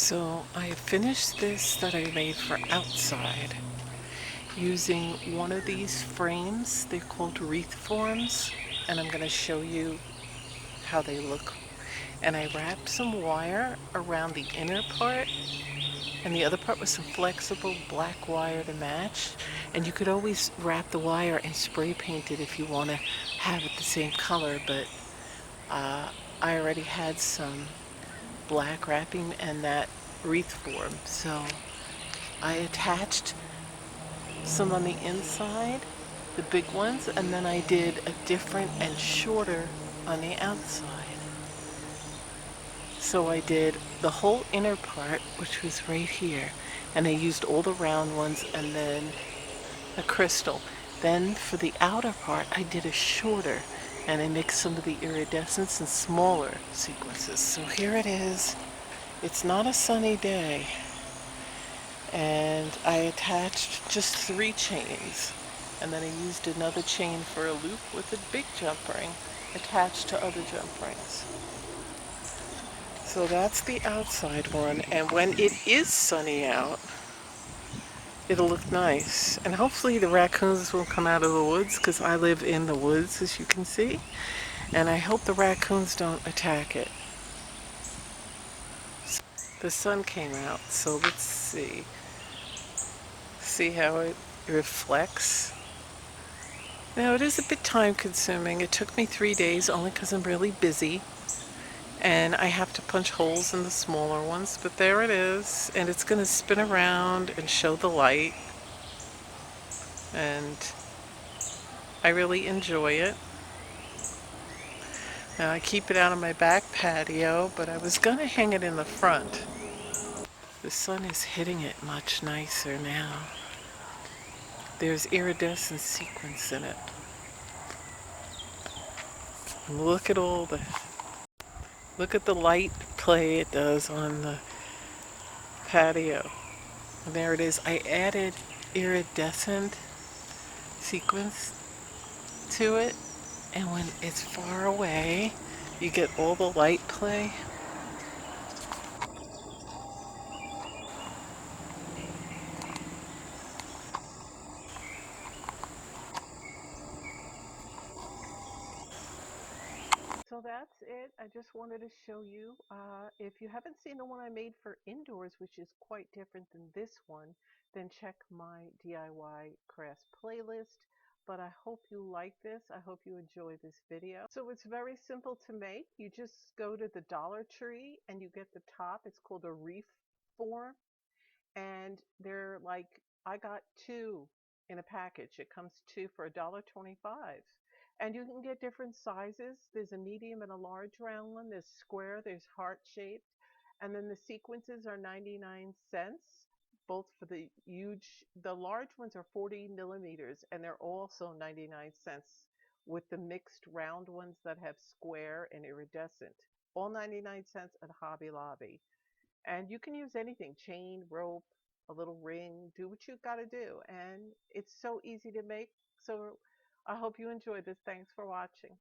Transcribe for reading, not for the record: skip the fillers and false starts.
So I finished this that I made for outside using one of these frames. They're called wreath forms, and I'm going to show you how they look. And I wrapped some wire around the inner part, and the other part was some flexible black wire to match. And you could always wrap the wire and spray paint it if you want to have it the same color, but I already had some black wrapping and that wreath form, so I attached some on the inside, the big ones, and then I did a different and shorter on the outside. So I did the whole inner part, which was right here, and I used all the round ones and then a crystal. Then for the outer part, I did a shorter, and I mixed some of the iridescence and smaller sequences. So here it is. It's not a sunny day, and I attached just 3 chains, and then I used another chain for a loop with a big jump ring attached to other jump rings. So that's the outside one, and when it is sunny out, it'll look nice. And hopefully the raccoons will come out of the woods, because I live in the woods, as you can see, and I hope the raccoons don't attack it. The sun came out, so let's see. See how it reflects? Now it is a bit time consuming. It took me 3 days only because I'm really busy and I have to punch holes in the smaller ones, but there it is, and it's going to spin around and show the light, and I really enjoy it. Now I keep it out on my back patio, but I was going to hang it in the front. The sun is hitting it much nicer now. There's iridescent sequins in it. And look at the light play it does on the patio. And there it is. I added iridescent sequins to it, and when it's far away, you get all the light play. So that's it. I just wanted to show you. If you haven't seen the one I made for indoors, which is quite different than this one, then check my DIY crafts playlist. But I hope you like this. I hope you enjoy this video. So it's very simple to make. You just go to the Dollar Tree and you get the top. It's called a wreath form. And they're like, I got 2 in a package. It comes 2 for $1.25. And you can get different sizes. There's a medium and a large round one. There's square, there's heart shaped. And then the sequences are 99 cents, both for the large ones are 40 millimeters, and they're also 99 cents with the mixed round ones that have square and iridescent. All 99 cents at Hobby Lobby. And you can use anything, chain, rope, a little ring, do what you've got to do. And it's so easy to make. So I hope you enjoyed this. Thanks for watching.